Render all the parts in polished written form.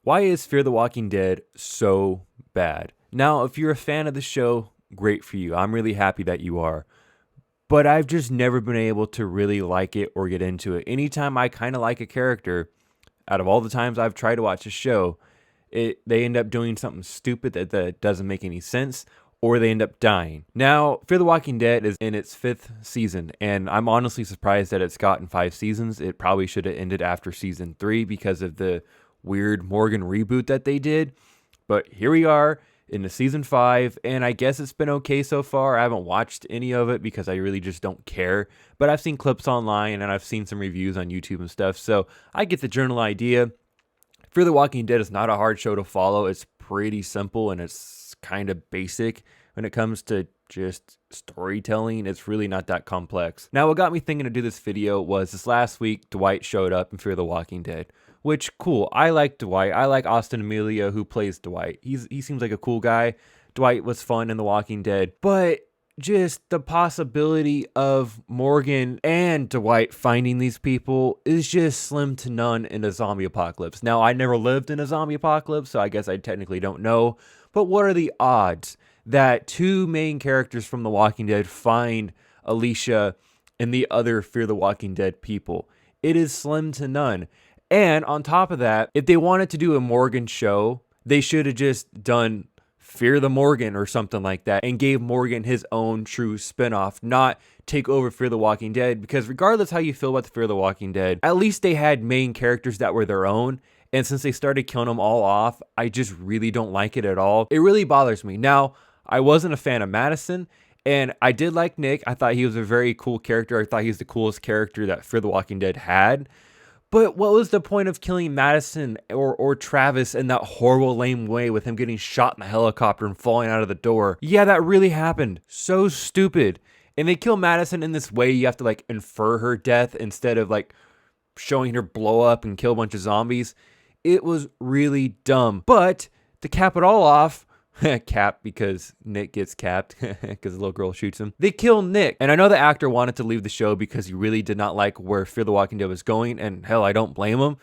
Why is Fear the Walking Dead so bad? Now, if you're a fan of the show, great for you. I'm really happy that you are. But I've just never been able to really like it or get into it. Anytime I kind of like a character, out of all the times I've tried to watch a show, they end up doing something stupid that doesn't make any sense, or they end up dying. Now, Fear the Walking Dead is in its 5th season, and I'm honestly surprised that it's gotten 5 seasons. It probably should have ended after season 3 because of the weird Morgan reboot that they did. But here we are in the season 5, and I guess it's been okay so far. I haven't watched any of it because I really just don't care. But I've seen clips online, and I've seen some reviews on YouTube and stuff, so I get the general idea. Fear the Walking Dead is not a hard show to follow. It's pretty simple, and it's kind of basic when it comes to just storytelling. It's really not that complex. Now, what got me thinking to do this video was this last week, Dwight showed up in Fear the Walking Dead. Which, cool. I like Dwight. I like Austin Amelia, who plays Dwight. He seems like a cool guy. Dwight was fun in The Walking Dead. But just the possibility of Morgan and Dwight finding these people is just slim to none in a zombie apocalypse. Now, I never lived in a zombie apocalypse, so I guess I technically don't know. But what are the odds that 2 main characters from The Walking Dead find Alicia and the other Fear the Walking Dead people? It is slim to none. And on top of that, if they wanted to do a Morgan show, they should have just done Fear the Morgan or something like that and gave Morgan his own true spinoff, not take over Fear the Walking Dead. Because regardless how you feel about the Fear the Walking Dead, at least they had main characters that were their own. And since they started killing them all off, I just really don't like it at all. It really bothers me. Now, I wasn't a fan of Madison, and I did like Nick. I thought he was a very cool character. I thought he was the coolest character that Fear the Walking Dead had. But what was the point of killing Madison or Travis in that horrible, lame way with him getting shot in the helicopter and falling out of the door? Yeah, that really happened. So stupid. And they kill Madison in this way. You have to like infer her death instead of like showing her blow up and kill a bunch of zombies. It was really dumb. But to cap it all off, Cap, because Nick gets capped because the little girl shoots him. They kill Nick. And I know the actor wanted to leave the show because he really did not like where Fear the Walking Dead was going. And hell, I don't blame him.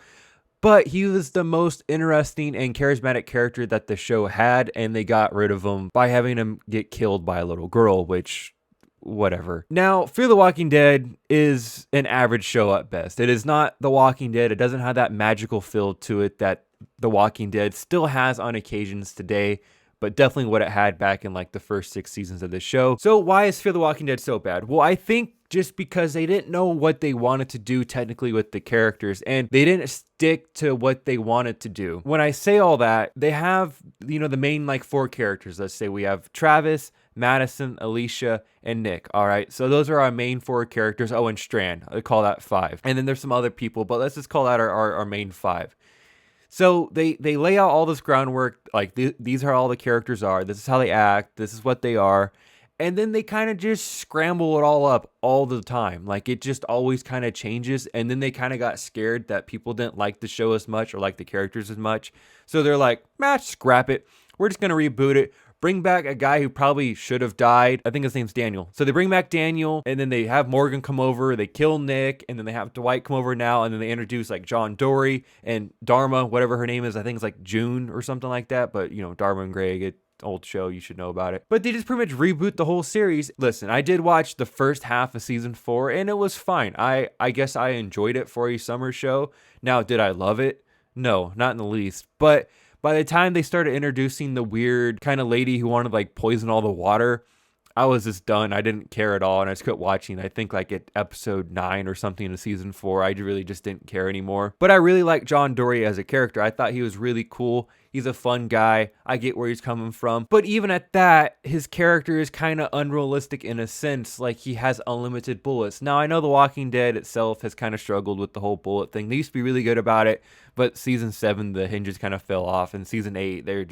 But he was the most interesting and charismatic character that the show had. And they got rid of him by having him get killed by a little girl, which whatever. Now, Fear the Walking Dead is an average show at best. It is not The Walking Dead. It doesn't have that magical feel to it that The Walking Dead still has on occasions today, but definitely what it had back in like the first 6 seasons of the show. So why is Fear the Walking Dead so bad? Well, I think just because they didn't know what they wanted to do technically with the characters, and they didn't stick to what they wanted to do. When I say all that, they have, the main like 4 characters. Let's say we have Travis, Madison, Alicia, and Nick. All right, so those are our main 4 characters. Oh, and Strand. I call that 5. And then there's some other people, but let's just call that our main 5. So they lay out all this groundwork, like these are all the characters are, this is how they act, this is what they are, and then they kind of just scramble it all up all the time. Like it just always kind of changes, and then they kind of got scared that people didn't like the show as much or like the characters as much. So they're like, scrap it, we're just going to reboot it. Bring back a guy who probably should have died. I think his name's Daniel. So they bring back Daniel, and then they have Morgan come over. They kill Nick, and then they have Dwight come over now, and then they introduce like John Dory and Dharma, whatever her name is. I think it's like June or something like that. But, Dharma and Greg, it's an old show. You should know about it. But they just pretty much reboot the whole series. Listen, I did watch the first half of season 4, and it was fine. I guess I enjoyed it for a summer show. Now, did I love it? No, not in the least. But by the time they started introducing the weird kind of lady who wanted to like poison all the water, I was just done. I didn't care at all, and I just quit watching. I think like at episode 9 or something in season 4, I really just didn't care anymore. But I really like John Dory as a character. I thought he was really cool. He's a fun guy. I get where he's coming from. But even at that, his character is kind of unrealistic in a sense. Like he has unlimited bullets. Now, I know The Walking Dead itself has kind of struggled with the whole bullet thing. They used to be really good about it, but season 7, the hinges kind of fell off. And season 8, they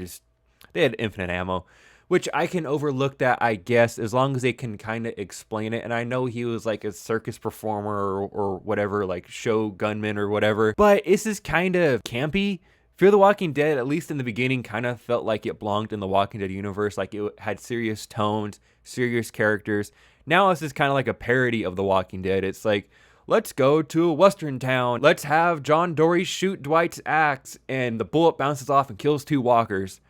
had infinite ammo, which I can overlook that, I guess, as long as they can kind of explain it. And I know he was like a circus performer or whatever, like show gunman or whatever, but this is kind of campy. Fear the Walking Dead, at least in the beginning, kind of felt like it belonged in the Walking Dead universe. Like it had serious tones, serious characters. Now it's just kind of like a parody of the Walking Dead. It's like, let's go to a western town. Let's have John Dory shoot Dwight's axe and the bullet bounces off and kills 2 walkers.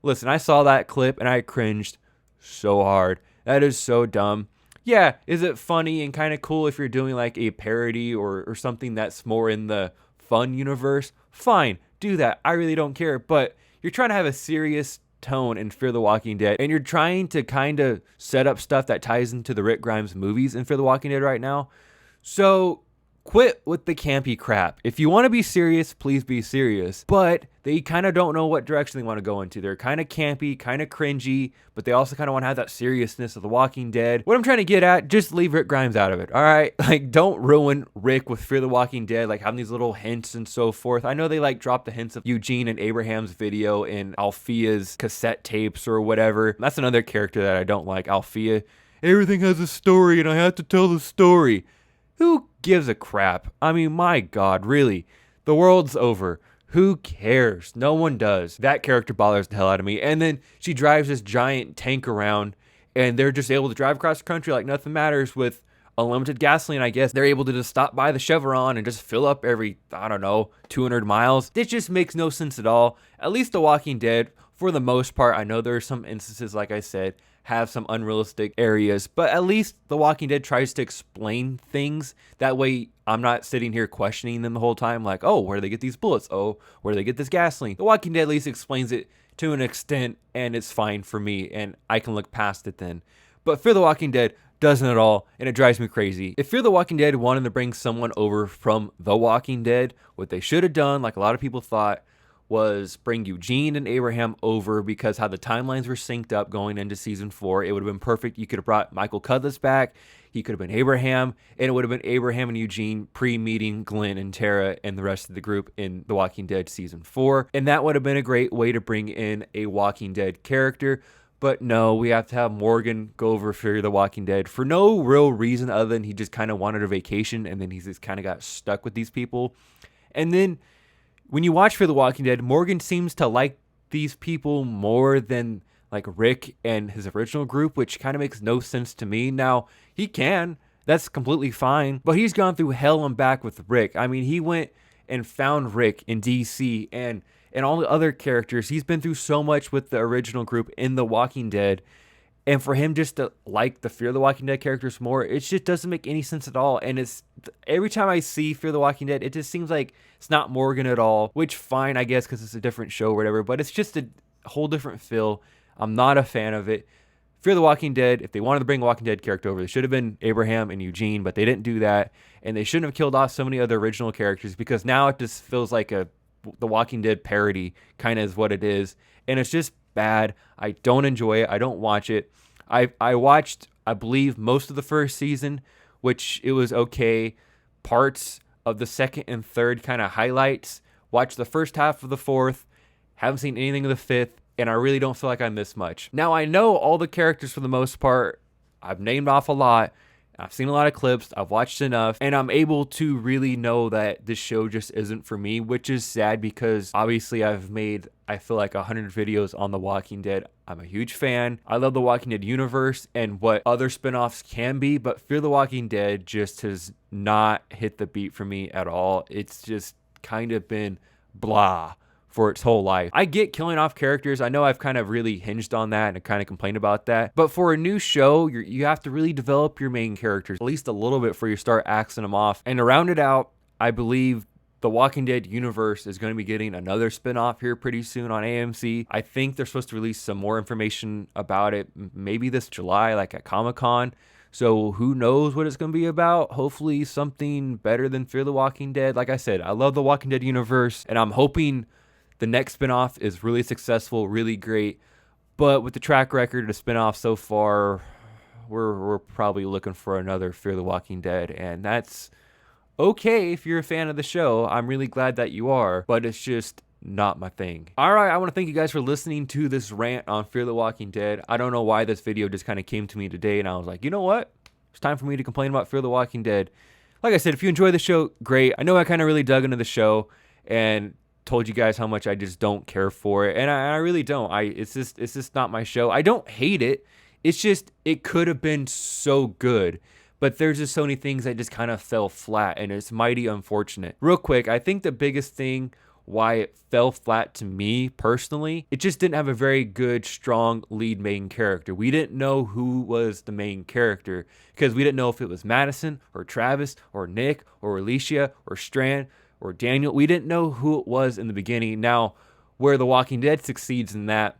Listen, I saw that clip and I cringed so hard. That is so dumb. Yeah, is it funny and kind of cool if you're doing like a parody or something that's more in the fun universe? Fine, do that. I really don't care. But you're trying to have a serious tone in Fear the Walking Dead, and you're trying to kind of set up stuff that ties into the Rick Grimes movies in Fear the Walking Dead right now. So quit with the campy crap. If you want to be serious, please be serious. But they kind of don't know what direction they want to go into. They're kind of campy, kind of cringy, but they also kind of want to have that seriousness of The Walking Dead. What I'm trying to get at, just leave Rick Grimes out of it, all right? Like, don't ruin Rick with Fear the Walking Dead, like having these little hints and so forth. I know they like dropped the hints of Eugene and Abraham's video in Althea's cassette tapes or whatever. That's another character that I don't like, Althea. Everything has a story and I have to tell the story. Who gives a crap? I mean, my God, really? The world's over. Who cares? No one does. That character bothers the hell out of me. And then she drives this giant tank around, and they're just able to drive across the country like nothing matters with unlimited gasoline, I guess. They're able to just stop by the Chevron and just fill up every, 200 miles. This just makes no sense at all. At least The Walking Dead, for the most part, I know there are some instances, like I said, have some unrealistic areas, but at least The Walking Dead tries to explain things. That way I'm not sitting here questioning them the whole time, like, oh, where do they get these bullets? Oh, where do they get this gasoline? The Walking Dead at least explains it to an extent, and it's fine for me, and I can look past it then. But Fear the Walking Dead doesn't at all, and it drives me crazy. If Fear the Walking Dead wanted to bring someone over from The Walking Dead, what they should have done, like a lot of people thought, was bring Eugene and Abraham over, because how the timelines were synced up going into season 4, it would have been perfect. You could have brought Michael Cudlitz back. He could have been Abraham, and it would have been Abraham and Eugene pre-meeting Glenn and Tara and the rest of the group in The Walking Dead season 4. And that would have been a great way to bring in a Walking Dead character. But no, we have to have Morgan go over Fear the Walking Dead for no real reason other than he just kind of wanted a vacation, and then he just kind of got stuck with these people. And then when you watch Fear the Walking Dead, Morgan seems to like these people more than like Rick and his original group, which kind of makes no sense to me. Now, he can. That's completely fine. But he's gone through hell and back with Rick. I mean, he went and found Rick in DC and all the other characters. He's been through so much with the original group in The Walking Dead. And for him just to like the Fear the Walking Dead characters more, it just doesn't make any sense at all. And it's every time I see Fear the Walking Dead, it just seems like it's not Morgan at all, which fine, I guess, because it's a different show or whatever, but it's just a whole different feel. I'm not a fan of it. Fear the Walking Dead, if they wanted to bring a Walking Dead character over, they should have been Abraham and Eugene, but they didn't do that. And they shouldn't have killed off so many other original characters, because now it just feels like The Walking Dead parody kind of is what it is. And it's just bad. I don't enjoy it. I don't watch it. I watched, I believe, most of the first season, which it was okay. Parts of the second and third kind of highlights. Watched the first half of the fourth. Haven't seen anything of the fifth. And I really don't feel like I missed much. Now, I know all the characters for the most part. I've named off a lot. I've seen a lot of clips. I've watched enough. And I'm able to really know that this show just isn't for me, which is sad because obviously I've made, I feel like 100 videos on The Walking Dead. I'm a huge fan. I love The Walking Dead universe and what other spinoffs can be, but Fear the Walking Dead just has not hit the beat for me at all. It's just kind of been blah for its whole life. I get killing off characters. I know I've kind of really hinged on that and kind of complained about that. But for a new show, you have to really develop your main characters at least a little bit before you start axing them off. And to round it out, I believe The Walking Dead universe is going to be getting another spinoff here pretty soon on AMC. I think they're supposed to release some more information about it maybe this July, like at Comic-Con. So who knows what it's going to be about? Hopefully something better than Fear the Walking Dead. Like I said, I love The Walking Dead universe, and I'm hoping the next spinoff is really successful, really great. But with the track record of spinoff so far, we're probably looking for another Fear the Walking Dead. And that's okay if you're a fan of the show. I'm really glad that you are, but it's just not my thing. All right, I want to thank you guys for listening to this rant on Fear the Walking Dead. I don't know why this video just kind of came to me today, and I was like, you know what? It's time for me to complain about Fear the Walking Dead. Like I said, if you enjoy the show, great. I know I kind of really dug into the show and told you guys how much I just don't care for it, and I really don't. It's just not my show. I don't hate it. It's just it could have been so good, But there's just so many things that just kind of fell flat, and it's mighty unfortunate. Real quick, I think the biggest thing why it fell flat to me personally, it just didn't have a very good, strong lead main character. We didn't know who was the main character because we didn't know if it was Madison or Travis or Nick or Alicia or Strand or Daniel. We didn't know who it was in the beginning. Now, where The Walking Dead succeeds in that,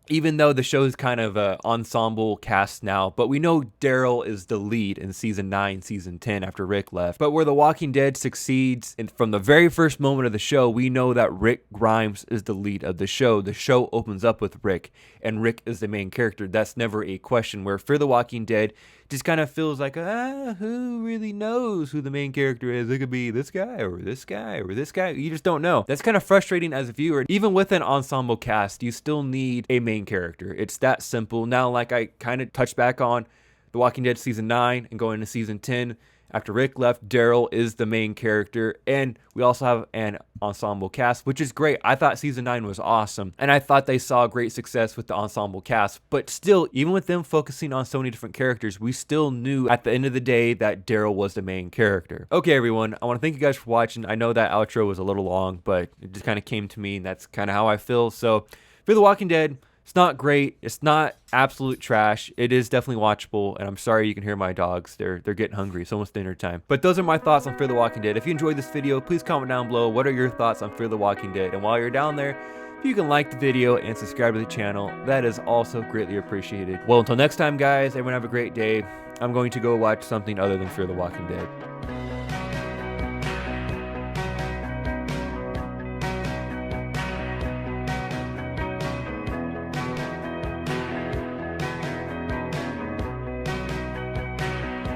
even though the show's kind of an ensemble cast now, but we know Daryl is the lead in season 9, season 10 after Rick left. But where The Walking Dead succeeds, and from the very first moment of the show, we know that Rick Grimes is the lead of the show. The show opens up with Rick, and Rick is the main character. That's never a question. Where Fear the Walking Dead just kind of feels like, who really knows who the main character is? It could be this guy or this guy or this guy. You just don't know. That's kind of frustrating as a viewer. Even with an ensemble cast, you still need a main character. It's that simple. Now, like I kind of touched back on The Walking Dead season 9 and going into season 10, after Rick left, Daryl is the main character, and we also have an ensemble cast, which is great. I thought season 9 was awesome, and I thought they saw great success with the ensemble cast, but still, even with them focusing on so many different characters, we still knew at the end of the day that Daryl was the main character. Okay, everyone, I want to thank you guys for watching. I know that outro was a little long, but it just kind of came to me, and that's kind of how I feel. So, for The Walking Dead, it's not great. It's not absolute trash. It is definitely watchable, and I'm sorry you can hear my dogs. They're getting hungry. It's almost dinner time. But those are my thoughts on Fear the Walking Dead. If you enjoyed this video, please comment down below. What are your thoughts on Fear the Walking Dead? And while you're down there, if you can like the video and subscribe to the channel, that is also greatly appreciated. Well, until next time, guys, everyone have a great day. I'm going to go watch something other than Fear the Walking Dead.